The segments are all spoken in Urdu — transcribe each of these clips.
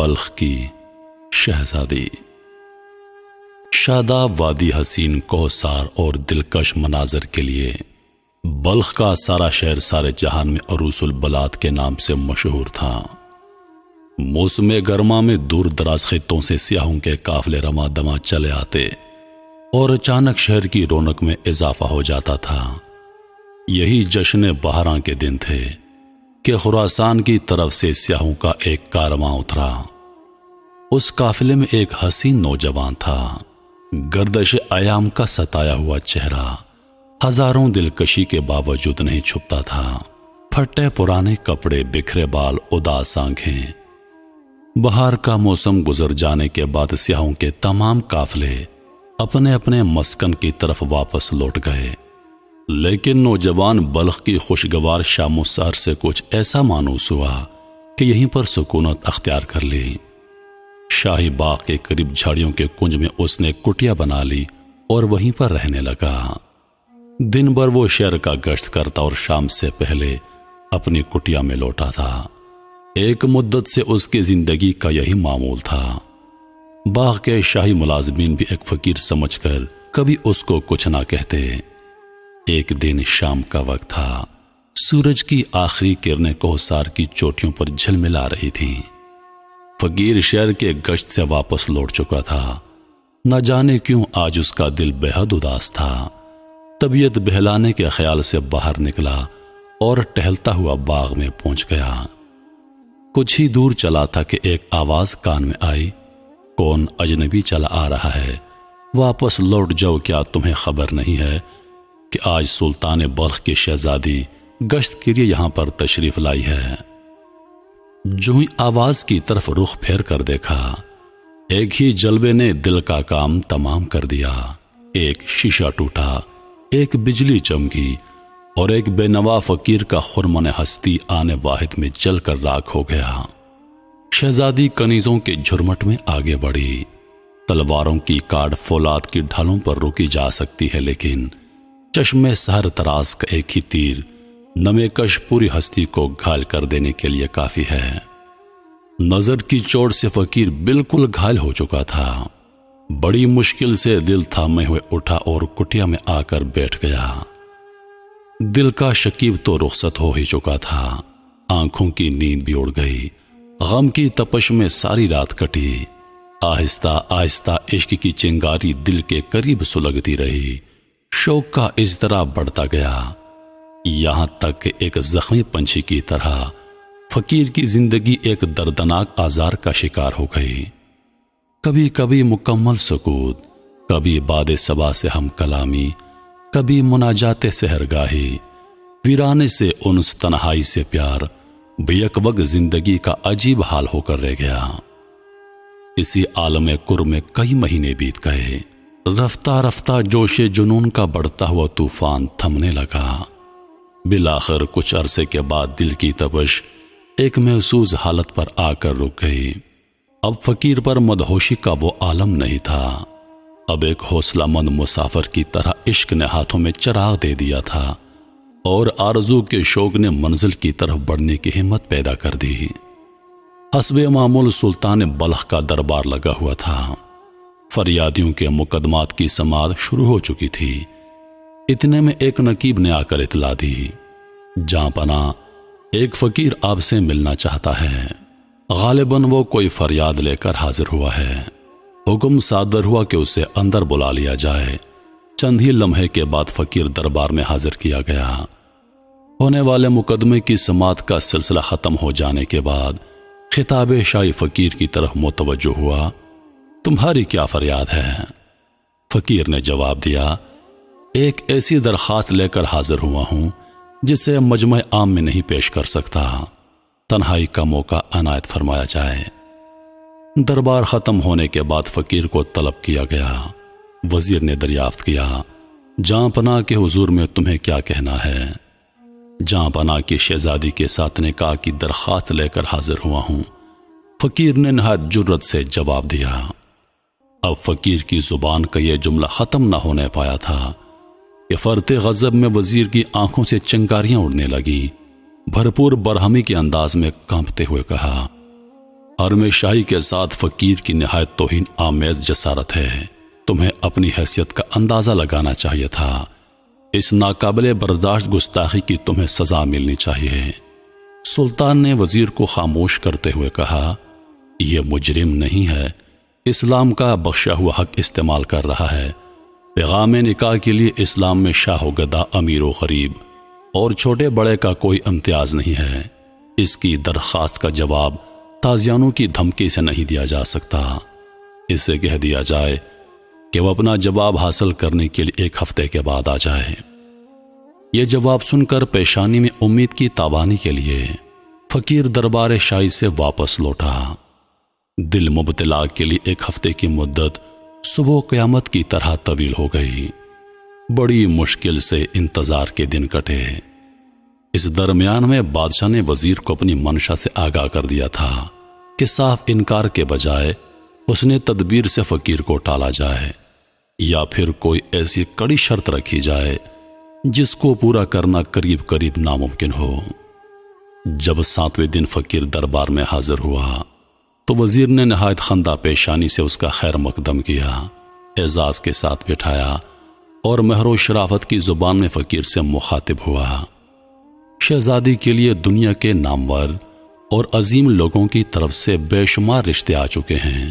بلخ کی شہزادی۔ شاداب وادی حسین کوثر اور دلکش مناظر کے لیے بلخ کا سارا شہر سارے جہان میں عروس البلاد کے نام سے مشہور تھا۔ موسم گرما میں دور دراز خطوں سے سیاحوں کے قافلے رواں دواں چلے آتے اور اچانک شہر کی رونق میں اضافہ ہو جاتا تھا۔ یہی جشن بہاراں کے دن تھے کہ خراسان کی طرف سے سیاحوں کا ایک کارواں اترا۔ اس قافلے میں ایک حسین نوجوان تھا۔ گردش ایام کا ستایا ہوا چہرہ ہزاروں دلکشی کے باوجود نہیں چھپتا تھا۔ پھٹے پرانے کپڑے، بکھرے بال، اداس آنکھیں۔ بہار کا موسم گزر جانے کے بعد سیاحوں کے تمام قافلے اپنے اپنے مسکن کی طرف واپس لوٹ گئے، لیکن نوجوان بلخ کی خوشگوار شام و سحر سے کچھ ایسا مانوس ہوا کہ یہیں پر سکونت اختیار کر لی۔ شاہی باغ کے قریب جھاڑیوں کے کنج میں اس نے کٹیا بنا لی اور وہیں پر رہنے لگا۔ دن بھر وہ شہر کا گشت کرتا اور شام سے پہلے اپنی کٹیا میں لوٹا تھا۔ ایک مدت سے اس کی زندگی کا یہی معمول تھا۔ باغ کے شاہی ملازمین بھی ایک فقیر سمجھ کر کبھی اس کو کچھ نہ کہتے۔ ایک دن شام کا وقت تھا۔ سورج کی آخری کرنیں کوثر کی چوٹیوں پر جھلملا رہی تھیں۔ فقیر شہر کے گشت سے واپس لوٹ چکا تھا۔ نہ جانے کیوں آج اس کا دل بے حد اداس تھا۔ طبیعت بہلانے کے خیال سے باہر نکلا اور ٹہلتا ہوا باغ میں پہنچ گیا۔ کچھ ہی دور چلا تھا کہ ایک آواز کان میں آئی، کون اجنبی چلا آ رہا ہے؟ واپس لوٹ جاؤ، کیا تمہیں خبر نہیں ہے کہ آج سلطان بلخ کی شہزادی گشت کے لیے یہاں پر تشریف لائی ہے؟ جو ہی آواز کی طرف رخ پھیر کر دیکھا، ایک ہی جلوے نے دل کا کام تمام کر دیا۔ ایک شیشہ ٹوٹا، ایک بجلی چمکی اور ایک بے نوا فقیر کا خرمن ہستی آنے واحد میں جل کر راکھ ہو گیا۔ شہزادی کنیزوں کے جھرمٹ میں آگے بڑھی۔ تلواروں کی کاٹ فولاد کی ڈھالوں پر روکی جا سکتی ہے، لیکن چشمے سحر تراز کا ایک ہی تیر نمے کش پوری ہستی کو گھائل کر دینے کے لیے کافی ہے۔ نظر کی چوٹ سے فقیر بالکل گھائل ہو چکا تھا۔ بڑی مشکل سے دل تھامے ہوئے اٹھا اور کٹیا میں آ کر بیٹھ گیا۔ دل کا شکیب تو رخصت ہو ہی چکا تھا۔ آنکھوں کی نیند بھی اڑ گئی۔ غم کی تپش میں ساری رات کٹی۔ آہستہ آہستہ عشق کی چنگاری دل کے قریب سلگتی رہی۔ شوق کا اضطراب بڑھتا گیا، یہاں تک کہ ایک زخمی پنچھی کی طرح فقیر کی زندگی ایک دردناک آزار کا شکار ہو گئی۔ کبھی کبھی مکمل سکوت، کبھی باد صبا سے ہم کلامی، کبھی مناجات سحرگاہی، ویرانے سے انس، تنہائی سے پیار، بیک وقت زندگی کا عجیب حال ہو کر رہ گیا۔ اسی عالم قرب میں کئی مہینے بیت گئے۔ رفتہ رفتہ جوش جنون کا بڑھتا ہوا طوفان تھمنے لگا۔ بالآخر کچھ عرصے کے بعد دل کی تپش ایک محسوس حالت پر آ کر رک گئی۔ اب فقیر پر مدہوشی کا وہ عالم نہیں تھا۔ اب ایک حوصلہ مند مسافر کی طرح عشق نے ہاتھوں میں چراغ دے دیا تھا اور آرزو کے شوق نے منزل کی طرف بڑھنے کی ہمت پیدا کر دی۔ حسب معمول سلطان بلخ کا دربار لگا ہوا تھا۔ فریادیوں کے مقدمات کی سماعت شروع ہو چکی تھی۔ اتنے میں ایک نقیب نے آ کر اطلاع دی، جہاں پناہ ایک فقیر آپ سے ملنا چاہتا ہے۔ غالباً وہ کوئی فریاد لے کر حاضر ہوا ہے۔ حکم صادر ہوا کہ اسے اندر بلا لیا جائے۔ چند ہی لمحے کے بعد فقیر دربار میں حاضر کیا گیا۔ ہونے والے مقدمے کی سماعت کا سلسلہ ختم ہو جانے کے بعد خطاب شاہی فقیر کی طرف متوجہ ہوا، تمہاری کیا فریاد ہے؟ فقیر نے جواب دیا، ایک ایسی درخواست لے کر حاضر ہوا ہوں جسے مجمع عام میں نہیں پیش کر سکتا، تنہائی کا موقع عنایت فرمایا جائے۔ دربار ختم ہونے کے بعد فقیر کو طلب کیا گیا۔ وزیر نے دریافت کیا، جہاں پناہ کے حضور میں تمہیں کیا کہنا ہے؟ جہاں پناہ کی شہزادی کے ساتھ نکاح کی درخواست لے کر حاضر ہوا ہوں، فقیر نے نہایت جرأت سے جواب دیا۔ اب فقیر کی زبان کا یہ جملہ ختم نہ ہونے پایا تھا کہ فرط غضب میں وزیر کی آنکھوں سے چنگاریاں اڑنے لگیں۔ بھرپور برہمی کے انداز میں کانپتے ہوئے کہا، حرم شاہی کے ساتھ فقیر کی نہایت توہین آمیز جسارت ہے۔ تمہیں اپنی حیثیت کا اندازہ لگانا چاہیے تھا۔ اس ناقابل برداشت گستاخی کی تمہیں سزا ملنی چاہیے۔ سلطان نے وزیر کو خاموش کرتے ہوئے کہا، یہ مجرم نہیں ہے، اسلام کا بخشا ہوا حق استعمال کر رہا ہے۔ پیغام نکاح کے لیے اسلام میں شاہ و گدا، امیر و غریب اور چھوٹے بڑے کا کوئی امتیاز نہیں ہے۔ اس کی درخواست کا جواب تازیانوں کی دھمکی سے نہیں دیا جا سکتا۔ اسے کہہ دیا جائے کہ وہ اپنا جواب حاصل کرنے کے لیے 1 ہفتے کے بعد آ جائے۔ یہ جواب سن کر پیشانی میں امید کی تابانی کے لیے فقیر دربار شاہی سے واپس لوٹا۔ دل مبتلا کے لیے 1 ہفتے کی مدت صبح قیامت کی طرح طویل ہو گئی۔ بڑی مشکل سے انتظار کے دن کٹے۔ اس درمیان میں بادشاہ نے وزیر کو اپنی منشا سے آگاہ کر دیا تھا کہ صاف انکار کے بجائے اس نے تدبیر سے فقیر کو ٹالا جائے، یا پھر کوئی ایسی کڑی شرط رکھی جائے جس کو پورا کرنا قریب قریب ناممکن ہو۔ جب 7ویں دن فقیر دربار میں حاضر ہوا تو وزیر نے نہایت خندہ پیشانی سے اس کا خیر مقدم کیا، اعزاز کے ساتھ بٹھایا اور مہر و شرافت کی زبان میں فقیر سے مخاطب ہوا۔ شہزادی کے لیے دنیا کے نامور اور عظیم لوگوں کی طرف سے بے شمار رشتے آ چکے ہیں،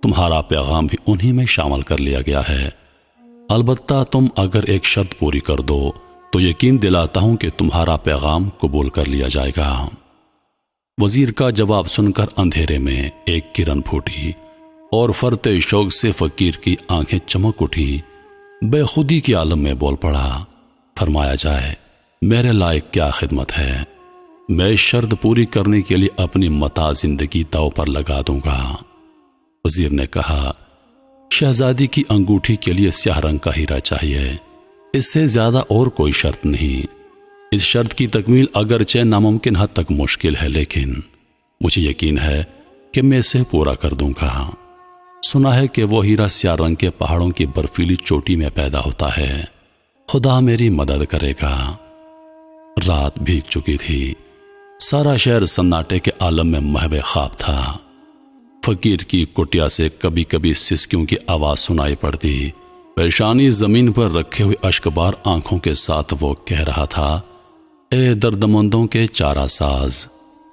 تمہارا پیغام بھی انہی میں شامل کر لیا گیا ہے۔ البتہ تم اگر ایک شرط پوری کر دو تو یقین دلاتا ہوں کہ تمہارا پیغام قبول کر لیا جائے گا۔ وزیر کا جواب سن کر اندھیرے میں ایک کرن پھوٹی اور فرط شوق سے فقیر کی آنکھیں چمک اٹھی۔ بے خودی کے عالم میں بول پڑا، فرمایا جائے میرے لائق کیا خدمت ہے؟ میں شرط پوری کرنے کے لیے اپنی متاع زندگی داؤ پر لگا دوں گا۔ وزیر نے کہا، شہزادی کی انگوٹھی کے لیے سیاہ رنگ کا ہیرا چاہیے، اس سے زیادہ اور کوئی شرط نہیں۔ اس شرط کی تکمیل اگرچہ ناممکن حد تک مشکل ہے، لیکن مجھے یقین ہے کہ میں اسے پورا کر دوں گا۔ سنا ہے کہ وہ ہیرا سیاہ رنگ کے پہاڑوں کی برفیلی چوٹی میں پیدا ہوتا ہے، خدا میری مدد کرے گا۔ رات بھیگ چکی تھی، سارا شہر سناٹے کے عالم میں محو خواب تھا۔ فقیر کی کٹیا سے کبھی کبھی سسکیوں کی آواز سنائی پڑتی۔ پیشانی زمین پر رکھے ہوئے اشکبار آنکھوں کے ساتھ وہ کہہ رہا تھا، اے دردمندوں کے چارہ ساز،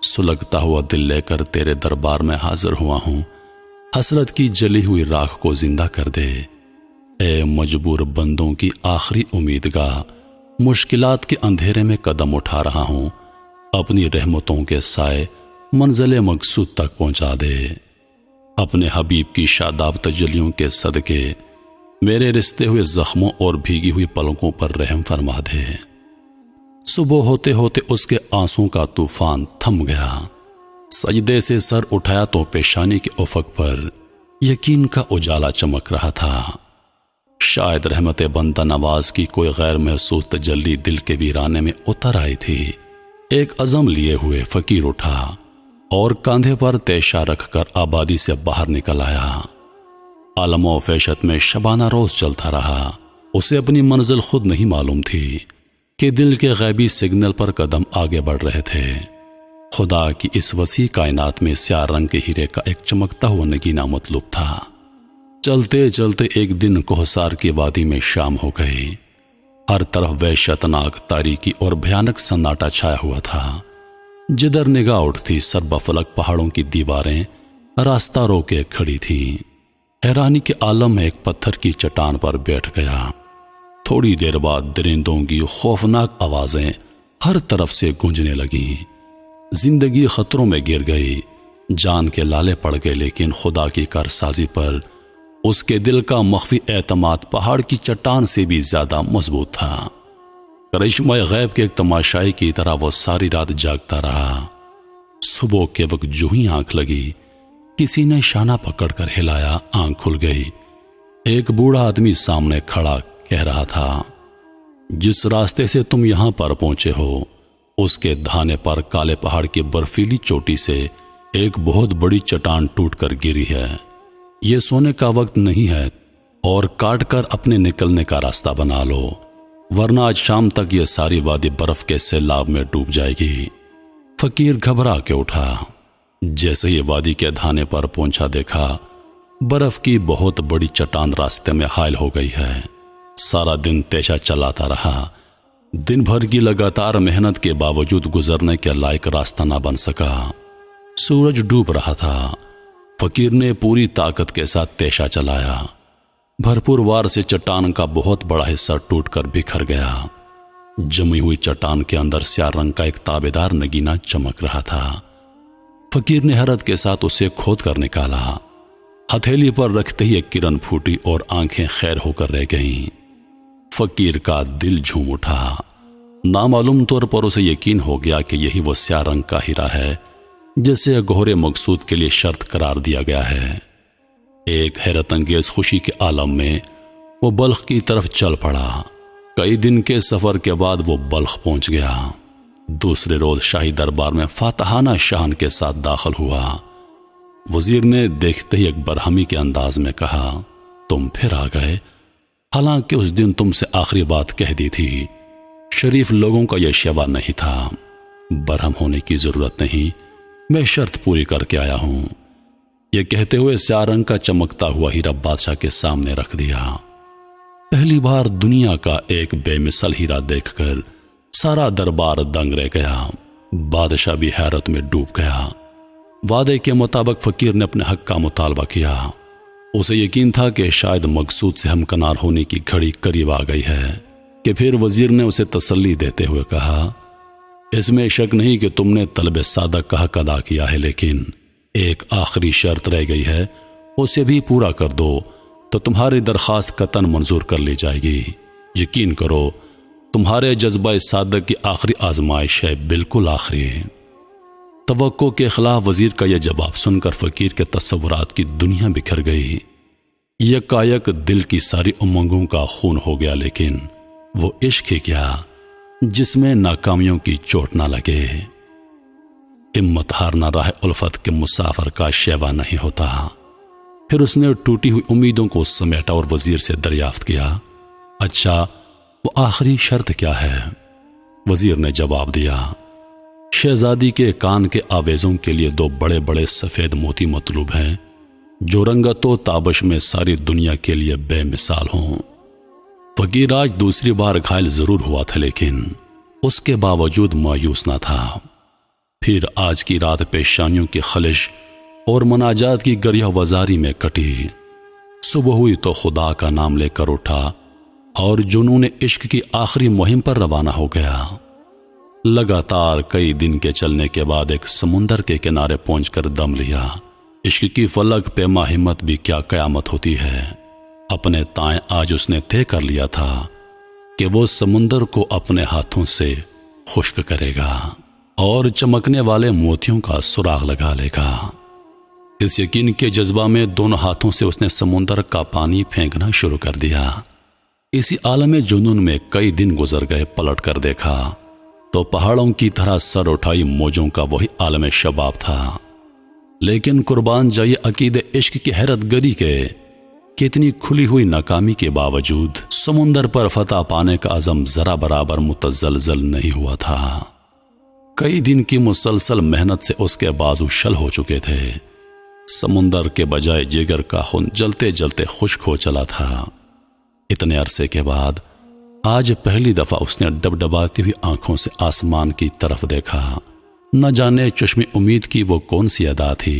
سلگتا ہوا دل لے کر تیرے دربار میں حاضر ہوا ہوں، حسرت کی جلی ہوئی راکھ کو زندہ کر دے۔ اے مجبور بندوں کی آخری امیدگاہ، مشکلات کے اندھیرے میں قدم اٹھا رہا ہوں، اپنی رحمتوں کے سائے منزل مقصود تک پہنچا دے۔ اپنے حبیب کی شاداب تجلیوں کے صدقے میرے رستے ہوئے زخموں اور بھیگی ہوئی پلکوں پر رحم فرما دے۔ صبح ہوتے ہوتے اس کے آنسوں کا طوفان تھم گیا۔ سجدے سے سر اٹھایا تو پیشانی کے افق پر یقین کا اجالا چمک رہا تھا۔ شاید رحمت بندہ نواز کی کوئی غیر محسوس تجلی دل کے ویرانے میں اتر آئی تھی۔ ایک عزم لیے ہوئے فقیر اٹھا اور کاندھے پر تیشہ رکھ کر آبادی سے باہر نکل آیا۔ عالم و فیشت میں شبانہ روز چلتا رہا۔ اسے اپنی منزل خود نہیں معلوم تھی کہ دل کے غیبی سگنل پر قدم آگے بڑھ رہے تھے۔ خدا کی اس وسیع کائنات میں سیاہ رنگ کے ہیرے کا ایک چمکتا ہوا نگینہ مطلوب تھا۔ چلتے چلتے ایک دن کوہسار کی وادی میں شام ہو گئی۔ ہر طرف وحشتناک تاریکی اور بھیانک سناٹا چھایا ہوا تھا۔ جدھر نگاہ اٹھتی سربفلک پہاڑوں کی دیواریں راستہ روکے کھڑی تھیں۔ حیرانی کے عالم میں ایک پتھر کی چٹان پر بیٹھ گیا۔ تھوڑی دیر بعد درندوں کی خوفناک آوازیں ہر طرف سے گونجنے لگیں۔ زندگی خطروں میں گر گئی، جان کے لالے پڑ گئے، لیکن خدا کی کارسازی پر اس کے دل کا مخفی اعتماد پہاڑ کی چٹان سے بھی زیادہ مضبوط تھا۔ کرشمہ غیب کے ایک تماشائی کی طرح وہ ساری رات جاگتا رہا۔ صبح کے وقت جو ہی آنکھ لگی، کسی نے شانہ پکڑ کر ہلایا، آنکھ کھل گئی۔ ایک بوڑھا آدمی سامنے کھڑا کہہ رہا تھا، جس راستے سے تم یہاں پر پہنچے ہو، اس کے دھانے پر کالے پہاڑ کی برفیلی چوٹی سے ایک بہت بڑی چٹان ٹوٹ کر گری ہے۔ یہ سونے کا وقت نہیں ہے اور کاٹ کر اپنے نکلنے کا راستہ بنا لو، ورنہ آج شام تک یہ ساری وادی برف کے سیلاب میں ڈوب جائے گی۔ فقیر گھبرا کے اٹھا۔ جیسے ہی وادی کے دھانے پر پہنچا دیکھا برف کی بہت بڑی چٹان راستے میں حائل ہو گئی ہے۔ سارا دن تیشا چلاتا رہا، دن بھر کی لگاتار محنت کے باوجود گزرنے کے لائق راستہ نہ بن سکا۔ سورج ڈوب رہا تھا، فقیر نے پوری طاقت کے ساتھ تیشا چلایا۔ بھرپور وار سے چٹان کا بہت بڑا حصہ ٹوٹ کر بکھر گیا۔ جمی ہوئی چٹان کے اندر سیاہ رنگ کا ایک تابیدار نگینہ چمک رہا تھا۔ فقیر نے حیرت کے ساتھ اسے کھود کر نکالا۔ ہتھیلی پر رکھتے ہی ایک کرن پھوٹی اور آنکھیں خیر ہو کر رہ گئیں۔ فقیر کا دل جھوم اٹھا۔ نامعلوم طور پر اسے یقین ہو گیا کہ یہی وہ سیاہ رنگ کا ہیرا ہے جسے گہرے مقصود کے لیے شرط قرار دیا گیا ہے۔ ایک حیرت انگیز خوشی کے عالم میں وہ بلخ کی طرف چل پڑا۔ کئی دن کے سفر کے بعد وہ بلخ پہنچ گیا۔ دوسرے روز شاہی دربار میں فاتحانہ شان کے ساتھ داخل ہوا۔ وزیر نے دیکھتے ہی ایک برہمی کے انداز میں کہا، تم پھر آ گئے، حالانکہ اس دن تم سے آخری بات کہہ دی تھی۔ شریف لوگوں کا یہ شیوا نہیں تھا۔ برہم ہونے کی ضرورت نہیں، میں شرط پوری کر کے آیا ہوں۔ یہ کہتے ہوئے سیاہ رنگ کا چمکتا ہوا ہیرا بادشاہ کے سامنے رکھ دیا۔ پہلی بار دنیا کا ایک بے مثل ہیرا دیکھ کر سارا دربار دنگ رہ گیا۔ بادشاہ بھی حیرت میں ڈوب گیا۔ وعدے کے مطابق فقیر نے اپنے حق کا مطالبہ کیا۔ اسے یقین تھا کہ شاید مقصود سے ہمکنار ہونے کی گھڑی قریب آ گئی ہے کہ پھر وزیر نے اسے تسلی دیتے ہوئے کہا، اس میں شک نہیں کہ تم نے طلب سادہ کا حق ادا کیا ہے، لیکن ایک آخری شرط رہ گئی ہے، اسے بھی پورا کر دو تو تمہاری درخواست قطعاً منظور کر لی جائے گی۔ یقین کرو، تمہارے جذبہ صادق کی آخری آزمائش ہے، بالکل آخری۔ توقع کے خلاف وزیر کا یہ جواب سن کر فقیر کے تصورات کی دنیا بکھر گئی۔ یکایک دل کی ساری امنگوں کا خون ہو گیا، لیکن وہ عشق ہی کیا جس میں ناکامیوں کی چوٹ نہ لگے۔ ہمت ہارنا راہ الفت کے مسافر کا شیوا نہیں ہوتا۔ پھر اس نے ٹوٹی ہوئی امیدوں کو سمیٹا اور وزیر سے دریافت کیا، اچھا وہ آخری شرط کیا ہے؟ وزیر نے جواب دیا، شہزادی کے کان کے آویزوں کے لیے 2 بڑے بڑے سفید موتی مطلوب ہیں جو رنگت و تابش میں ساری دنیا کے لیے بے مثال ہوں۔ فقیر آج دوسری بار گھائل ضرور ہوا تھا، لیکن اس کے باوجود مایوس نہ تھا۔ پھر آج کی رات پیشانیوں کی خلش اور مناجات کی گریہ وزاری میں کٹی۔ صبح ہوئی تو خدا کا نام لے کر اٹھا اور جنون عشق کی آخری مہم پر روانہ ہو گیا۔ لگاتار کئی دن کے چلنے کے بعد ایک سمندر کے کنارے پہنچ کر دم لیا۔ عشق کی فلک پہ ہمت بھی کیا قیامت ہوتی ہے۔ اپنے تائیں آج اس نے طے کر لیا تھا کہ وہ سمندر کو اپنے ہاتھوں سے خشک کرے گا اور چمکنے والے موتیوں کا سراغ لگا لے گا۔ اس یقین کے جذبہ میں دونوں ہاتھوں سے اس نے سمندر کا پانی پھینکنا شروع کر دیا۔ اسی عالم جنون میں کئی دن گزر گئے۔ پلٹ کر دیکھا تو پہاڑوں کی طرح سر اٹھائی موجوں کا وہی عالم شباب تھا، لیکن قربان جائیے عقید عشق کی حیرت گری کے کتنی کھلی ہوئی ناکامی کے باوجود سمندر پر فتح پانے کا عزم ذرا برابر متزلزل نہیں ہوا تھا۔ کئی دن کی مسلسل محنت سے اس کے بازو شل ہو چکے تھے۔ سمندر کے بجائے جگر کا خون جلتے جلتے خشک ہو چلا تھا۔ اتنے عرصے کے بعد آج پہلی دفعہ اس نے ڈبڈباتی ہوئی آنکھوں سے آسمان کی طرف دیکھا۔ نہ جانے چشم امید کی وہ کون سی ادا تھی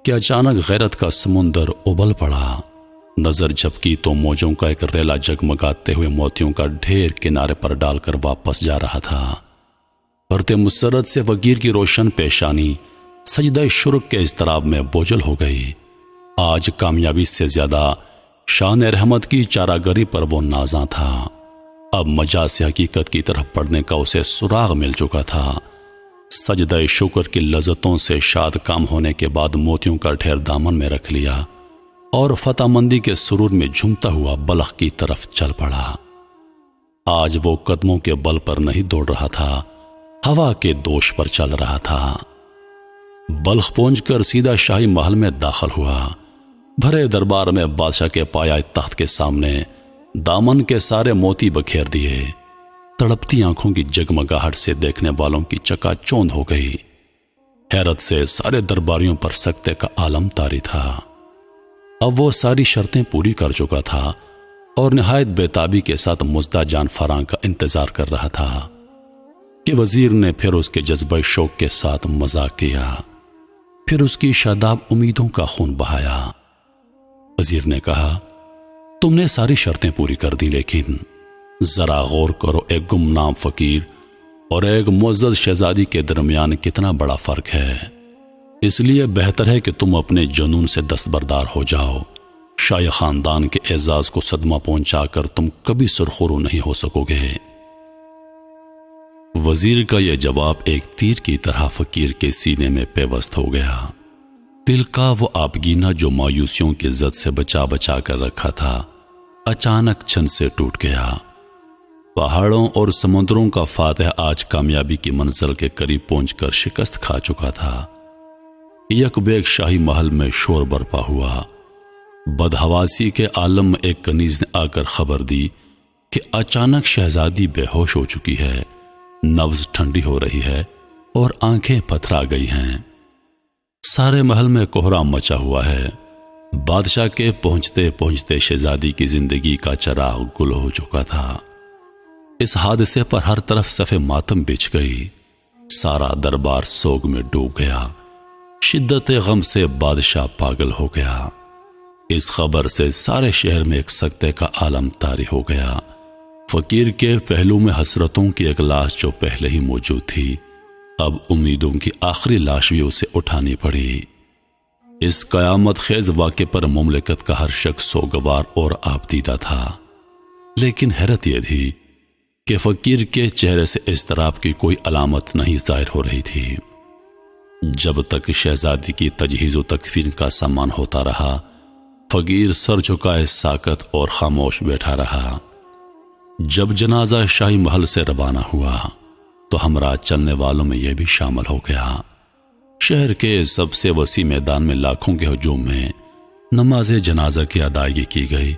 کہ اچانک غیرت کا سمندر ابل پڑا۔ نظر جھپکی تو موجوں کا ایک ریلا جگمگاتے ہوئے موتیوں کا ڈھیر کنارے پر ڈال کر واپس جا رہا تھا۔ پرتے مسرت سے فقیر کی روشن پیشانی سجدہ شرک کے اضطراب میں بوجھل ہو گئی۔ آج کامیابی سے زیادہ شان رحمت کی چاراگری پر وہ نازاں تھا۔ اب مجاز سے حقیقت کی طرف پڑھنے کا اسے سراغ مل چکا تھا۔ سجدہ شکر کی لذتوں سے شاد کام ہونے کے بعد موتیوں کا ڈھیر دامن میں رکھ لیا اور فتح مندی کے سرور میں جھومتا ہوا بلخ کی طرف چل پڑا۔ آج وہ قدموں کے بل پر نہیں دوڑ رہا تھا، ہوا کے دوش پر چل رہا تھا۔ بلخ پہنچ کر سیدھا شاہی محل میں داخل ہوا۔ بھرے دربار میں بادشاہ کے پایا تخت کے سامنے دامن کے سارے موتی بکھیر دیے۔ تڑپتی آنکھوں کی جگمگاہٹ سے دیکھنے والوں کی چکا چوند ہو گئی۔ حیرت سے سارے درباریوں پر سکتے کا عالم طاری تھا۔ اب وہ ساری شرطیں پوری کر چکا تھا اور نہایت بےتابی کے ساتھ مزدہ جان فراں کا انتظار کر رہا تھا کہ وزیر نے پھر اس کے جذبہ شوق کے ساتھ مذاق کیا، پھر اس کی شاداب امیدوں کا خون بہایا۔ وزیر نے کہا، تم نے ساری شرطیں پوری کر دی، لیکن ذرا غور کرو، ایک گمنام فقیر اور ایک معزز شہزادی کے درمیان کتنا بڑا فرق ہے۔ اس لیے بہتر ہے کہ تم اپنے جنون سے دستبردار ہو جاؤ۔ شاہی خاندان کے اعزاز کو صدمہ پہنچا کر تم کبھی سرخرو نہیں ہو سکو گے۔ وزیر کا یہ جواب ایک تیر کی طرح فقیر کے سینے میں پیوست ہو گیا۔ دل کا وہ آبگینہ جو مایوسیوں کی زد سے بچا بچا کر رکھا تھا، اچانک چھن سے ٹوٹ گیا۔ پہاڑوں اور سمندروں کا فاتح آج کامیابی کی منزل کے قریب پہنچ کر شکست کھا چکا تھا۔ یک بیک شاہی محل میں شور برپا ہوا۔ بدحواسی کے عالم میں ایک کنیز نے آ کر خبر دی کہ اچانک شہزادی بے ہوش ہو چکی ہے، نبض ٹھنڈی ہو رہی ہے اور آنکھیں پتھرا گئی ہیں۔ سارے محل میں کوہرام مچا ہوا ہے۔ بادشاہ کے پہنچتے پہنچتے شہزادی کی زندگی کا چراغ گل ہو چکا تھا۔ اس حادثے پر ہر طرف صف ماتم بچھ گئی۔ سارا دربار سوگ میں ڈوب گیا۔ شدت غم سے بادشاہ پاگل ہو گیا۔ اس خبر سے سارے شہر میں ایک سکتے کا عالم طاری ہو گیا۔ فقیر کے پہلو میں حسرتوں کی ایک لاش جو پہلے ہی موجود تھی، اب امیدوں کی آخری لاش بھی اسے اٹھانی پڑی۔ اس قیامت خیز واقعے پر مملکت کا ہر شخص سوگوار اور آبدیدہ تھا، لیکن حیرت یہ تھی کہ فقیر کے چہرے سے اضطراب کی کوئی علامت نہیں ظاہر ہو رہی تھی۔ جب تک شہزادی کی تجہیز و تکفین کا سامان ہوتا رہا، فقیر سر جھکائے ساکت اور خاموش بیٹھا رہا۔ جب جنازہ شاہی محل سے روانہ ہوا تو ہمراہ چلنے والوں میں یہ بھی شامل ہو گیا۔ شہر کے سب سے وسیع میدان میں لاکھوں کے ہجوم میں نماز جنازہ کی ادائیگی کی گئی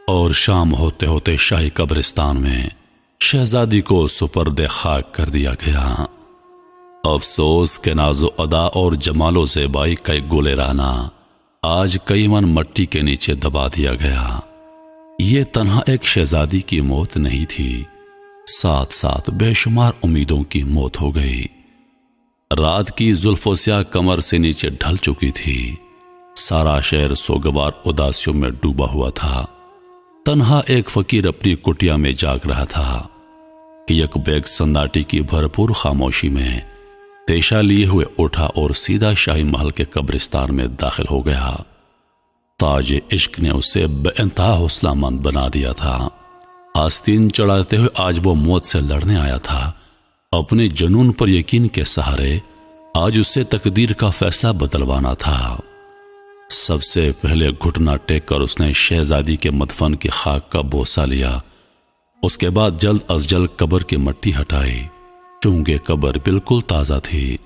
اور شام ہوتے ہوتے شاہی قبرستان میں شہزادی کو سپرد خاک کر دیا گیا۔ افسوس کہ ناز و ادا اور جمال و زیبائی کا ایک گل رانا آج کئی من مٹی کے نیچے دبا دیا گیا۔ یہ تنہا ایک شہزادی کی موت نہیں تھی، ساتھ ساتھ بے شمار امیدوں کی موت ہو گئی۔ رات کی زلف و سیاہ کمر سے نیچے ڈھل چکی تھی۔ سارا شہر سوگوار اداسیوں میں ڈوبا ہوا تھا۔ تنہا ایک فقیر اپنی کٹیا میں جاگ رہا تھا کہ یک بیک سناٹی کی بھرپور خاموشی میں تیشا لیے ہوئے اٹھا اور سیدھا شاہی محل کے قبرستان میں داخل ہو گیا۔ تاج عشق نے اسے بے انتہا حوصلہ مند بنا دیا تھا۔ آستین چڑھاتے ہوئے آج وہ موت سے لڑنے آیا تھا۔ اپنے جنون پر یقین کے سہارے آج اسے تقدیر کا فیصلہ بدلوانا تھا۔ سب سے پہلے گھٹنا ٹیک کر اس نے شہزادی کے مدفن کی خاک کا بوسہ لیا۔ اس کے بعد جلد از جلد قبر کی مٹی ہٹائی۔ چونکہ قبر بالکل تازہ تھی،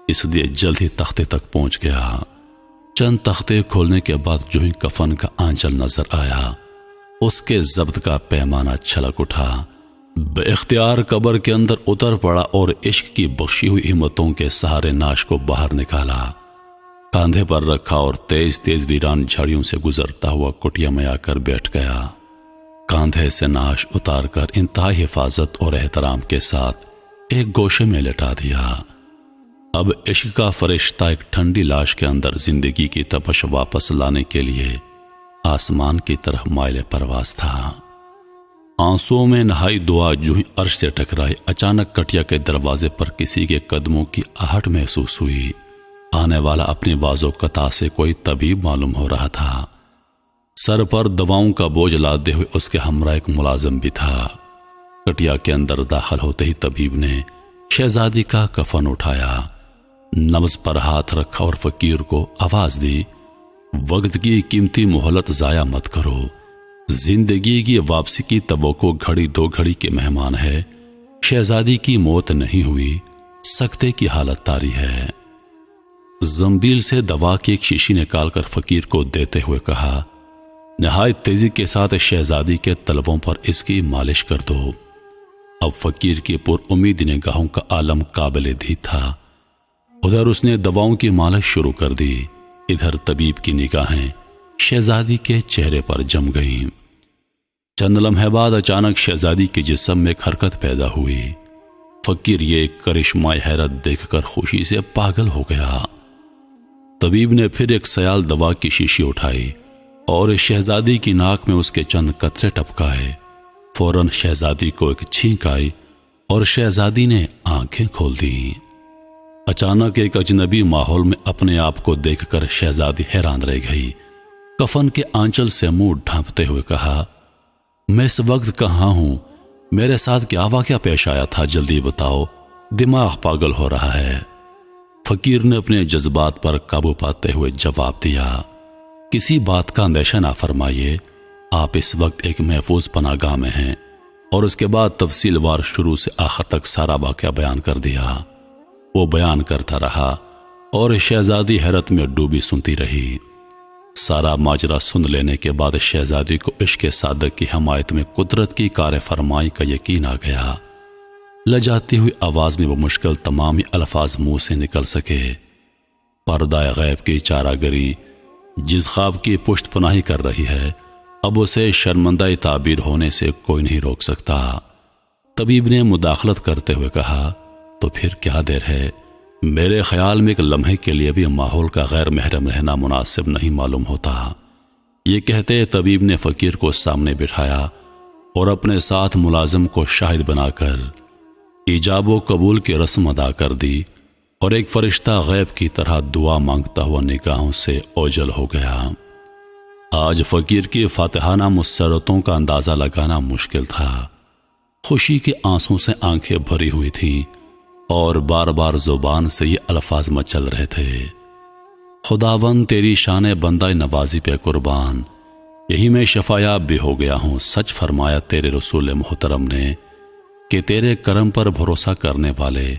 اس لیے جلد ہی تختے تک پہنچ گیا۔ چند تختے کھولنے کے بعد جو ہی کفن کا آنچل نظر آیا، اس کے ضبط کا پیمانہ چھلک اٹھا۔ بے اختیار قبر کے اندر اتر پڑا اور عشق کی بخشی ہوئی ہمتوں کے سہارے ناش کو باہر نکالا، کاندھے پر رکھا اور تیز تیز ویران جھاڑیوں سے گزرتا ہوا کٹیا میں آ کر بیٹھ گیا۔ کاندھے سے ناش اتار کر انتہائی حفاظت اور احترام کے ساتھ ایک گوشے میں لٹا دیا۔ اب عشق کا فرشتہ ایک ٹھنڈی لاش کے اندر زندگی کی تپش واپس لانے کے لیے آسمان کی طرف مائل پرواز تھا۔ آنسوؤں میں نہائی دعا جو ہی عرش سے ٹکرائی، اچانک کٹیا کے دروازے پر کسی کے قدموں کی آہٹ محسوس ہوئی۔ آنے والا اپنی باز و قطع سے کوئی طبیب معلوم ہو رہا تھا۔ سر پر دواؤں کا بوجھ لادے ہوئے اس کے ہمراہ ایک ملازم بھی تھا۔ کٹیا کے اندر داخل ہوتے ہی طبیب نے شہزادی کا کفن اٹھایا، نبض پر ہاتھ رکھا اور فقیر کو آواز دی، وقت کی قیمتی مہلت ضائع مت کرو۔ زندگی کی واپسی کی توقع گھڑی دو گھڑی کے مہمان ہے۔ شہزادی کی موت نہیں ہوئی، سکتے کی حالت طاری ہے۔ زنبیل سے دوا کی ایک شیشی نکال کر فقیر کو دیتے ہوئے کہا، نہایت تیزی کے ساتھ شہزادی کے تلووں پر اس کی مالش کر دو۔ اب فقیر کی پر امید نگاہوں کا عالم قابل دید تھا۔ ادھر اس نے دواؤں کی مالش شروع کر دی، ادھر طبیب کی نگاہیں شہزادی کے چہرے پر جم گئیں۔ چند لمحے بعد اچانک شہزادی کے جسم میں ایک حرکت پیدا ہوئی۔ فقیر یہ کرشمہ حیرت دیکھ کر خوشی سے پاگل ہو گیا۔ طبیب نے پھر ایک سیال دوا کی شیشی اٹھائی اور شہزادی کی ناک میں اس کے چند قطرے ٹپکائے۔ فوراً شہزادی کو ایک چھینک آئی اور شہزادی نے آنکھیں کھول دیں۔ اچانک ایک اجنبی ماحول میں اپنے آپ کو دیکھ کر شہزادی حیران رہ گئی۔ کفن کے آنچل سے منہ ڈھانپتے ہوئے کہا، میں اس وقت کہاں ہوں؟ میرے ساتھ کیا واقعہ پیش آیا تھا؟ جلدی بتاؤ، دماغ پاگل ہو رہا ہے۔ فقیر نے اپنے جذبات پر قابو پاتے ہوئے جواب دیا، کسی بات کا اندیشہ نہ فرمائیے، آپ اس وقت ایک محفوظ پناہ گاہ میں ہیں۔ اور اس کے بعد تفصیل وار شروع سے آخر تک سارا واقعہ بیان کر دیا۔ وہ بیان کرتا رہا اور شہزادی حیرت میں ڈوبی سنتی رہی۔ سارا ماجرا سن لینے کے بعد شہزادی کو عشق صادق کی حمایت میں قدرت کی کار فرمائی کا یقین آ گیا۔ لجاتی ہوئی آواز میں وہ مشکل تمامی الفاظ منہ سے نکل سکے۔ پردہ غیب کی چارہ گری جس خواب کی پشت پناہی کر رہی ہے، اب اسے شرمندہ تعبیر ہونے سے کوئی نہیں روک سکتا۔ طبیب نے مداخلت کرتے ہوئے کہا، تو پھر کیا دیر ہے؟ میرے خیال میں ایک لمحے کے لیے بھی ماحول کا غیر محرم رہنا مناسب نہیں معلوم ہوتا۔ یہ کہتے طبیب نے فقیر کو سامنے بٹھایا اور اپنے ساتھ ملازم کو شاہد بنا کر ایجاب و قبول کی رسم ادا کر دی اور ایک فرشتہ غیب کی طرح دعا مانگتا ہوا نگاہوں سے اوجھل ہو گیا۔ آج فقیر کی فاتحانہ مسرتوں کا اندازہ لگانا مشکل تھا۔ خوشی کے آنسوں سے آنکھیں بھری ہوئی تھیں اور بار بار زبان سے یہ الفاظ مچل رہے تھے، خداوند تیری شان بندہ نوازی پہ قربان، یہی میں شفایاب بھی ہو گیا ہوں۔ سچ فرمایا تیرے رسول محترم نے کہ تیرے کرم پر بھروسہ کرنے والے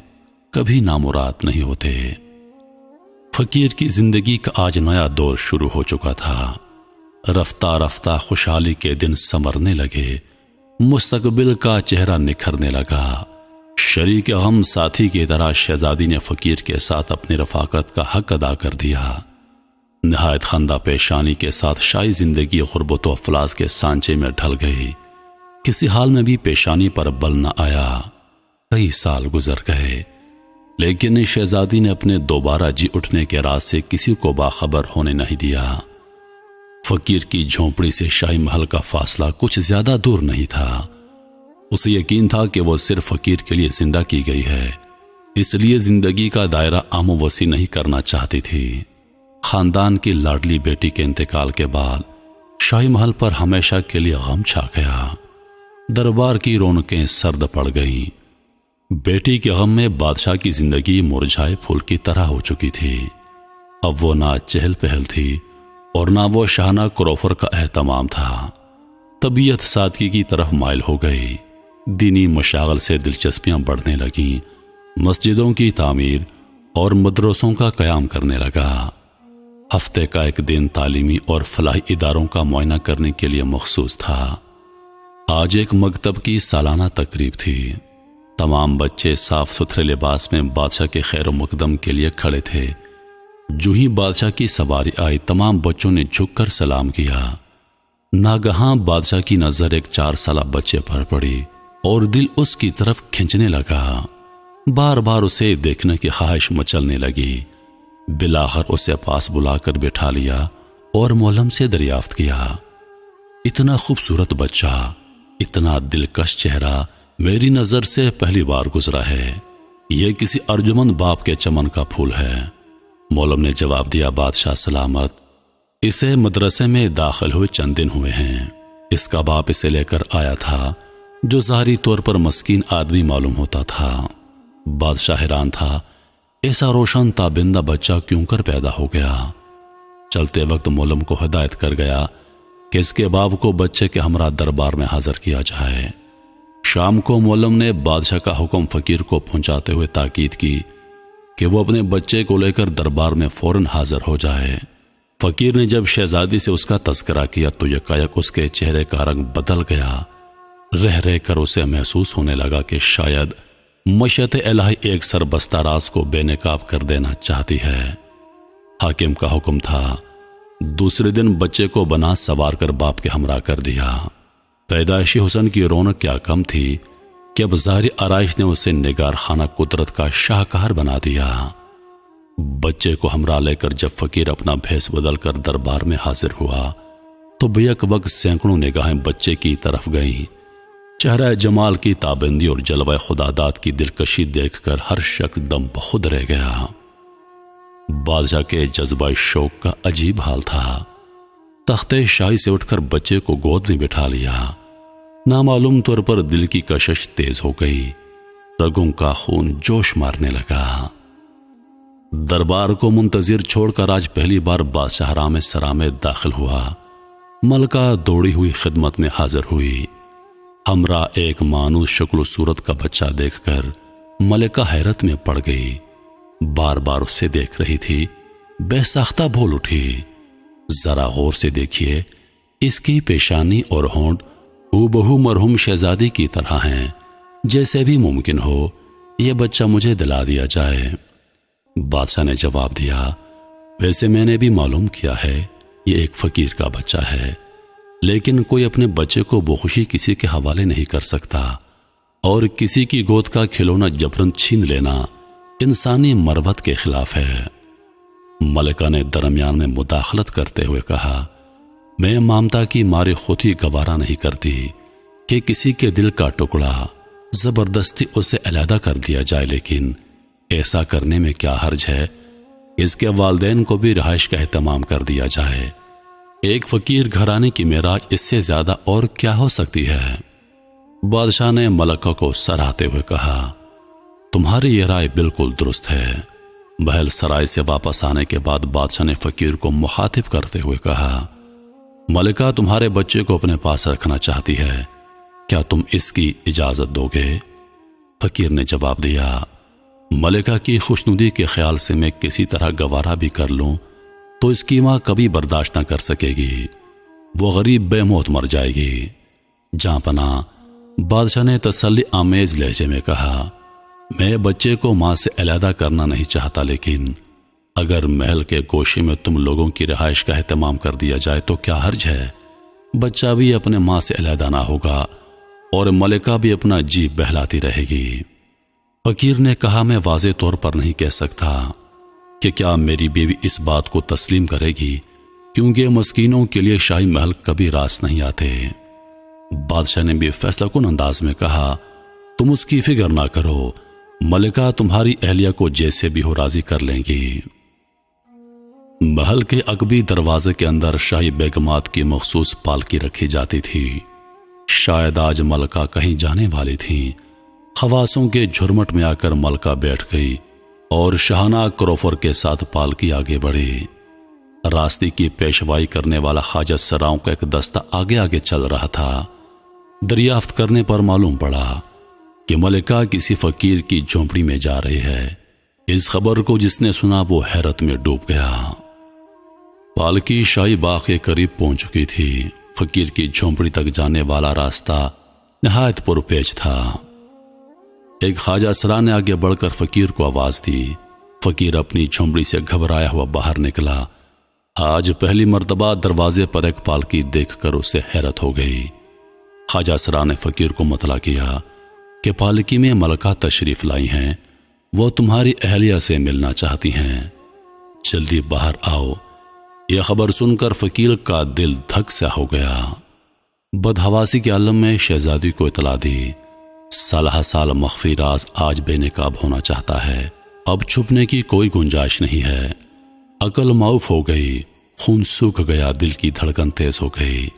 کبھی نامراد نہیں ہوتے۔ فقیر کی زندگی کا آج نیا دور شروع ہو چکا تھا۔ رفتہ رفتہ خوشحالی کے دن سنورنے لگے، مستقبل کا چہرہ نکھرنے لگا۔ شریک غم ساتھی کی طرح شہزادی نے فقیر کے ساتھ اپنی رفاقت کا حق ادا کر دیا۔ نہایت خندہ پیشانی کے ساتھ شاہی زندگی غربت و افلاس کے سانچے میں ڈھل گئی۔ کسی حال میں بھی پیشانی پر بل نہ آیا۔ کئی سال گزر گئے، لیکن شہزادی نے اپنے دوبارہ جی اٹھنے کے راز سے کسی کو باخبر ہونے نہیں دیا۔ فقیر کی جھونپڑی سے شاہی محل کا فاصلہ کچھ زیادہ دور نہیں تھا۔ اسے یقین تھا کہ وہ صرف فقیر کے لیے زندہ کی گئی ہے، اس لیے زندگی کا دائرہ عام و وسیع نہیں کرنا چاہتی تھی۔ خاندان کی لاڈلی بیٹی کے انتقال کے بعد شاہی محل پر ہمیشہ کے لیے غم چھا گیا۔ دربار کی رونقیں سرد پڑ گئیں۔ بیٹی کے غم میں بادشاہ کی زندگی مرجھائے پھول کی طرح ہو چکی تھی۔ اب وہ نہ چہل پہل تھی اور نہ وہ شاہانہ کروفر کا اہتمام تھا۔ طبیعت سادگی کی طرف مائل ہو گئی۔ دینی مشاغل سے دلچسپیاں بڑھنے لگیں، مسجدوں کی تعمیر اور مدرسوں کا قیام کرنے لگا۔ ہفتے کا ایک دن تعلیمی اور فلاحی اداروں کا معائنہ کرنے کے لیے مخصوص تھا۔ آج ایک مکتب کی سالانہ تقریب تھی۔ تمام بچے صاف ستھرے لباس میں بادشاہ کے خیر و مقدم کے لیے کھڑے تھے۔ جو ہی بادشاہ کی سواری آئی، تمام بچوں نے جھک کر سلام کیا۔ ناگہاں بادشاہ کی نظر ایک 4 سالہ بچے پر پڑی اور دل اس کی طرف کھنچنے لگا۔ بار بار اسے دیکھنے کی خواہش مچلنے لگی۔ بالآخر اسے پاس بلا کر بٹھا لیا اور مولم سے دریافت کیا، اتنا خوبصورت بچہ، اتنا دلکش چہرہ میری نظر سے پہلی بار گزرا ہے۔ یہ کسی ارجمند باپ کے چمن کا پھول ہے۔ مولم نے جواب دیا، بادشاہ سلامت، اسے مدرسے میں داخل ہوئے چند دن ہوئے ہیں۔ اس کا باپ اسے لے کر آیا تھا، جو ظاہری طور پر مسکین آدمی معلوم ہوتا تھا۔ بادشاہ حیران تھا، ایسا روشن تابندہ بچہ کیوں کر پیدا ہو گیا؟ چلتے وقت مولم کو ہدایت کر گیا کہ اس کے باپ کو بچے کے ہمراہ دربار میں حاضر کیا جائے۔ شام کو مولم نے بادشاہ کا حکم فقیر کو پہنچاتے ہوئے تاکید کی کہ وہ اپنے بچے کو لے کر دربار میں فوراً حاضر ہو جائے۔ فقیر نے جب شہزادی سے اس کا تذکرہ کیا تو یکایک اس کے چہرے کا رنگ بدل گیا۔ رہ رہ کر اسے محسوس ہونے لگا کہ شاید مشیت الہی ایک سربستہ راز کو بے نقاب کر دینا چاہتی ہے۔ حاکم کا حکم تھا، دوسرے دن بچے کو بنا سوار کر باپ کے ہمراہ کر دیا۔ پیدائشی حسن کی رونق کیا کم تھی کہ اب ظاہری آرائش نے اسے نگار خانہ قدرت کا شاہکار بنا دیا۔ بچے کو ہمراہ لے کر جب فقیر اپنا بھیس بدل کر دربار میں حاضر ہوا تو بیک وقت سینکڑوں نگاہیں بچے کی طرف گئیں۔ چہرہ جمال کی تابندی اور جلوہ خداداد کی دلکشی دیکھ کر ہر شخص دم بخود رہ گیا۔ بادشاہ کے جذبہ شوق کا عجیب حال تھا۔ تختے شاہی سے اٹھ کر بچے کو گود میں بٹھا لیا۔ نامعلوم طور پر دل کی کشش تیز ہو گئی، رگوں کا خون جوش مارنے لگا۔ دربار کو منتظر چھوڑ کر آج پہلی بار بادشاہ رام سرا میں داخل ہوا۔ ملکہ دوڑی ہوئی خدمت میں حاضر ہوئی۔ ہمراہ ایک مانوس شکل و صورت کا بچہ دیکھ کر ملکہ حیرت میں پڑ گئی، بار بار اسے دیکھ رہی تھی، بے ساختہ بول اٹھی، ذرا غور سے دیکھیے، اس کی پیشانی اور ہونٹ ہو مرحوم شہزادی کی طرح ہیں، جیسے بھی ممکن ہو یہ بچہ مجھے دلا دیا جائے۔ بادشاہ نے جواب دیا، ویسے میں نے بھی معلوم کیا ہے یہ ایک فقیر کا بچہ ہے، لیکن کوئی اپنے بچے کو بخوشی کسی کے حوالے نہیں کر سکتا، اور کسی کی گود کا کھلونا جبرن چھین لینا انسانی مروت کے خلاف ہے۔ ملکہ نے درمیان میں مداخلت کرتے ہوئے کہا، میں ممتا کی مارے خود ہی گوارا نہیں کرتی کہ کسی کے دل کا ٹکڑا زبردستی اسے علیحدہ کر دیا جائے، لیکن ایسا کرنے میں کیا حرج ہے؟ اس کے والدین کو بھی رہائش کا اہتمام کر دیا جائے۔ ایک فقیر گھرانے کی معراج اس سے زیادہ اور کیا ہو سکتی ہے؟ بادشاہ نے ملکہ کو سراہتے ہوئے کہا، تمہاری یہ رائے بالکل درست ہے۔ محل سرائے سے واپس آنے کے بعد بادشاہ نے فقیر کو مخاطب کرتے ہوئے کہا، ملکہ تمہارے بچے کو اپنے پاس رکھنا چاہتی ہے، کیا تم اس کی اجازت دو گے؟ فقیر نے جواب دیا، ملکہ کی خوشنودی کے خیال سے میں کسی طرح گوارا بھی کر لوں تو اس کی ماں کبھی برداشت نہ کر سکے گی، وہ غریب بے موت مر جائے گی۔ جہاں پناہ بادشاہ نے تسلی آمیز لہجے میں کہا، میں بچے کو ماں سے علیحدہ کرنا نہیں چاہتا، لیکن اگر محل کے گوشے میں تم لوگوں کی رہائش کا اہتمام کر دیا جائے تو کیا حرج ہے؟ بچہ بھی اپنے ماں سے علیحدہ نہ ہوگا اور ملکہ بھی اپنا جی بہلاتی رہے گی۔ فقیر نے کہا، میں واضح طور پر نہیں کہہ سکتا کہ کیا میری بیوی اس بات کو تسلیم کرے گی، کیونکہ مسکینوں کے لیے شاہی محل کبھی راس نہیں آتے۔ بادشاہ نے بھی فیصلہ کن انداز میں کہا، تم اس کی فکر نہ کرو، ملکہ تمہاری اہلیہ کو جیسے بھی ہو راضی کر لیں گی۔ محل کے عقبی دروازے کے اندر شاہی بیگمات کی مخصوص پالکی رکھی جاتی تھی۔ شاید آج ملکہ کہیں جانے والی تھی۔ خواصوں کے جھرمٹ میں آ کر ملکہ بیٹھ گئی اور شاہانہ کروفر کے ساتھ پالکی آگے بڑھی۔ راستے کی پیشوائی کرنے والا خواجہ سراؤں کا ایک دستہ آگے آگے چل رہا تھا۔ دریافت کرنے پر معلوم پڑا کہ ملکہ کسی فقیر کی جھونپڑی میں جا رہی ہے۔ اس خبر کو جس نے سنا وہ حیرت میں ڈوب گیا۔ پالکی شاہی باغ کے قریب پہنچ چکی تھی۔ فقیر کی جھونپڑی تک جانے والا راستہ نہایت پرپیچ تھا۔ ایک خواجہ سرا نے آگے بڑھ کر فقیر کو آواز دی۔ فقیر اپنی جھونپڑی سے گھبرایا ہوا باہر نکلا۔ آج پہلی مرتبہ دروازے پر ایک پالکی دیکھ کر اسے حیرت ہو گئی۔ خواجہ سرا نے فقیر کو مطلع کیا کہ پالکی میں ملکہ تشریف لائی ہیں، وہ تمہاری اہلیہ سے ملنا چاہتی ہیں، جلدی باہر آؤ۔ یہ خبر سن کر فقیر کا دل دھک سا ہو گیا۔ بدحواسی کے عالم میں شہزادی کو اطلاع دی، سالہ سال مخفی راز آج بے نقاب ہونا چاہتا ہے، اب چھپنے کی کوئی گنجائش نہیں ہے۔ عقل معاف ہو گئی، خون سوکھ گیا، دل کی دھڑکن تیز ہو گئی۔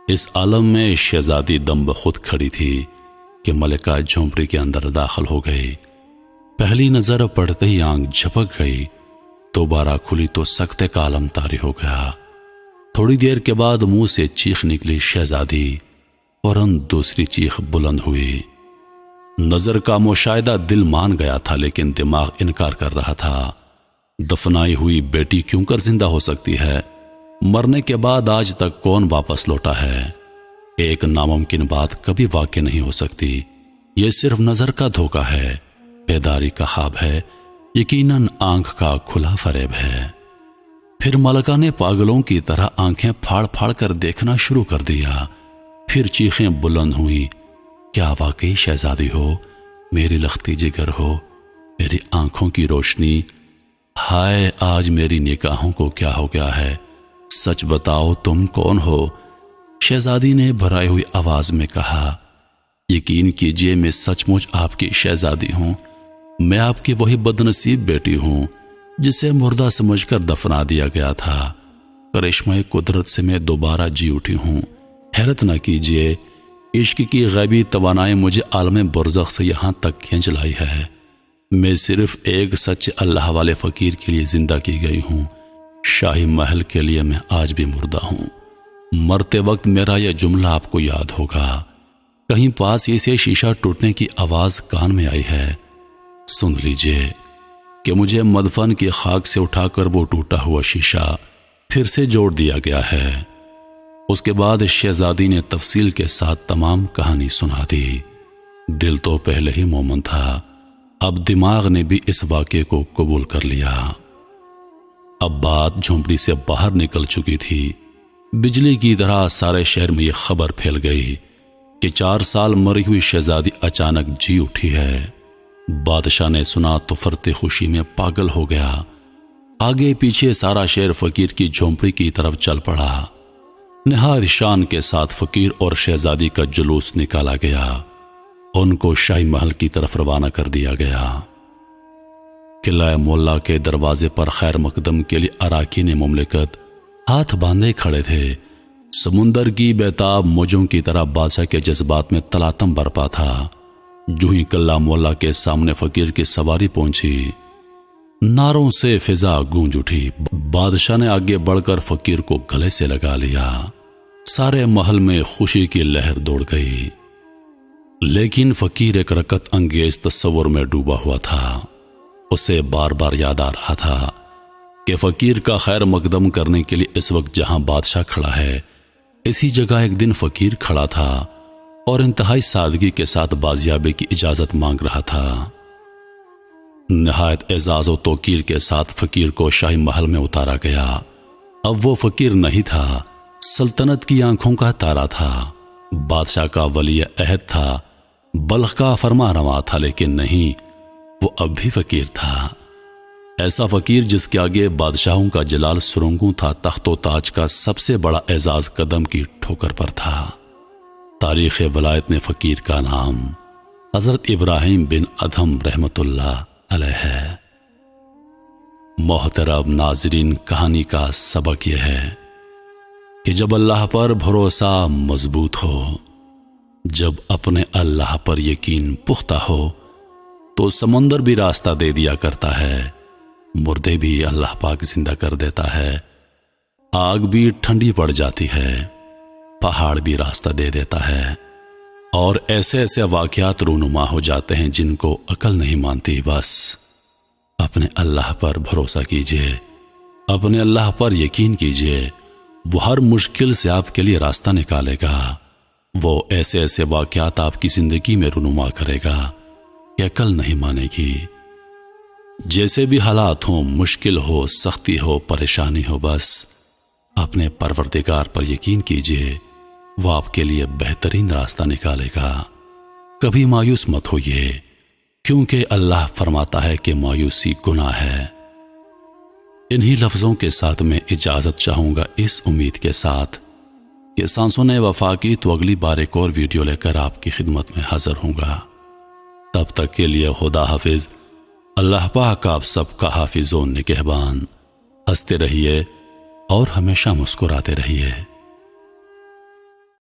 اس عالم میں شہزادی دم بخود کھڑی تھی کہ ملکہ جھونپڑی کے اندر داخل ہو گئی۔ پہلی نظر پڑتے ہی آنکھ جھپک گئی، دوبارہ کھلی تو سکتے کا عالم طاری ہو گیا۔ تھوڑی دیر کے بعد منہ سے چیخ نکلی شہزادی، فوراً دوسری چیخ بلند ہوئی۔ نظر کا مشاہدہ دل مان گیا تھا، لیکن دماغ انکار کر رہا تھا۔ دفنائی ہوئی بیٹی کیوں کر زندہ ہو سکتی ہے؟ مرنے کے بعد آج تک کون واپس لوٹا ہے؟ ایک ناممکن بات کبھی واقع نہیں ہو سکتی۔ یہ صرف نظر کا دھوکہ ہے، بیداری کا خواب ہے، یقیناً آنکھ کا کھلا فریب ہے۔ پھر ملکہ نے پاگلوں کی طرح آنکھیں پھاڑ پھاڑ کر دیکھنا شروع کر دیا۔ پھر چیخیں بلند ہوئیں، کیا واقعی شہزادی ہو؟ میری لختی جگر ہو، میری آنکھوں کی روشنی، ہائے آج میری نگاہوں کو کیا ہو گیا ہے؟ سچ بتاؤ تم کون ہو؟ شہزادی نے بھرائی ہوئی آواز میں کہا، یقین کیجئے میں سچ مچ آپ کی شہزادی ہوں، میں آپ کی وہی بدنصیب بیٹی ہوں جسے مردہ سمجھ کر دفنا دیا گیا تھا۔ کرشمہ قدرت سے میں دوبارہ جی اٹھی ہوں۔ حیرت نہ کیجئے، عشق کی غیبی توانائی مجھے عالم برزخ سے یہاں تک کھینچ لائی ہے۔ میں صرف ایک سچے اللہ والے فقیر کے لیے زندہ کی گئی ہوں، شاہی محل کے لیے میں آج بھی مردہ ہوں۔ مرتے وقت میرا یہ جملہ آپ کو یاد ہوگا، کہیں پاس ہی سے شیشہ ٹوٹنے کی آواز کان میں آئی ہے، سن لیجئے کہ مجھے مدفن کی خاک سے اٹھا کر وہ ٹوٹا ہوا شیشہ پھر سے جوڑ دیا گیا ہے۔ اس کے بعد شہزادی نے تفصیل کے ساتھ تمام کہانی سنا دی۔ دل تو پہلے ہی مومن تھا، اب دماغ نے بھی اس واقعے کو قبول کر لیا۔ اب بات جھونپڑی سے باہر نکل چکی تھی۔ بجلی کی طرح سارے شہر میں یہ خبر پھیل گئی کہ 4 سال مری ہوئی شہزادی اچانک جی اٹھی ہے۔ بادشاہ نے سنا تو فرتے خوشی میں پاگل ہو گیا۔ آگے پیچھے سارا شہر فقیر کی جھونپڑی کی طرف چل پڑا۔ نہایت شان کے ساتھ فقیر اور شہزادی کا جلوس نکالا گیا، ان کو شاہی محل کی طرف روانہ کر دیا گیا۔ قلعہ مولا کے دروازے پر خیر مقدم کے لیے اراکین مملکت ہاتھ باندھے کھڑے تھے۔ سمندر کی بیتاب موجوں کی طرح بادشاہ کے جذبات میں تلاطم برپا تھا۔ جو ہی قلعہ مولا کے سامنے فقیر کی سواری پہنچی، نعروں سے فضا گونج اٹھی۔ بادشاہ نے آگے بڑھ کر فقیر کو گلے سے لگا لیا۔ سارے محل میں خوشی کی لہر دوڑ گئی، لیکن فقیر ایک رکت انگیز تصور میں ڈوبا ہوا تھا۔ اسے بار بار یاد آ رہا تھا کہ فقیر کا خیر مقدم کرنے کے لیے اس وقت جہاں بادشاہ کھڑا ہے، اسی جگہ ایک دن فقیر کھڑا تھا اور انتہائی سادگی کے ساتھ بازیابی کی اجازت مانگ رہا تھا۔ نہایت اعزاز و توقیر کے ساتھ فقیر کو شاہی محل میں اتارا گیا۔ اب وہ فقیر نہیں تھا، سلطنت کی آنکھوں کا تارا تھا، بادشاہ کا ولی عہد تھا، بلخ کا فرما رواں تھا، لیکن نہیں، وہ اب بھی فقیر تھا۔ ایسا فقیر جس کے آگے بادشاہوں کا جلال سرنگوں تھا، تخت و تاج کا سب سے بڑا اعزاز قدم کی ٹھوکر پر تھا۔ تاریخ ولایت میں فقیر کا نام حضرت ابراہیم بن ادھم رحمت اللہ علیہ ہے۔ محترم ناظرین، کہانی کا سبق یہ ہے کہ جب اللہ پر بھروسہ مضبوط ہو، جب اپنے اللہ پر یقین پختہ ہو، تو سمندر بھی راستہ دے دیا کرتا ہے، مردے بھی اللہ پاک زندہ کر دیتا ہے، آگ بھی ٹھنڈی پڑ جاتی ہے، پہاڑ بھی راستہ دے دیتا ہے، اور ایسے ایسے واقعات رونما ہو جاتے ہیں جن کو عقل نہیں مانتی۔ بس اپنے اللہ پر بھروسہ کیجئے، اپنے اللہ پر یقین کیجئے، وہ ہر مشکل سے آپ کے لیے راستہ نکالے گا۔ وہ ایسے ایسے واقعات آپ کی زندگی میں رونما کرے گا کہ عقل نہیں مانے گی۔ جیسے بھی حالات ہوں، مشکل ہو، سختی ہو، پریشانی ہو، بس اپنے پروردگار پر یقین کیجئے، وہ آپ کے لیے بہترین راستہ نکالے گا۔ کبھی مایوس مت ہوئیے، کیونکہ اللہ فرماتا ہے کہ مایوسی گناہ ہے۔ انہی لفظوں کے ساتھ میں اجازت چاہوں گا، اس امید کے ساتھ کہ سانسوں نے وفا کی تو اگلی بار ایک اور ویڈیو لے کر آپ کی خدمت میں حاضر ہوں گا۔ تب تک کے لیے خدا حافظ۔ اللہ پاک آپ سب کا حافظ و نگہبان۔ ہنستے رہیے اور ہمیشہ مسکراتے رہیے۔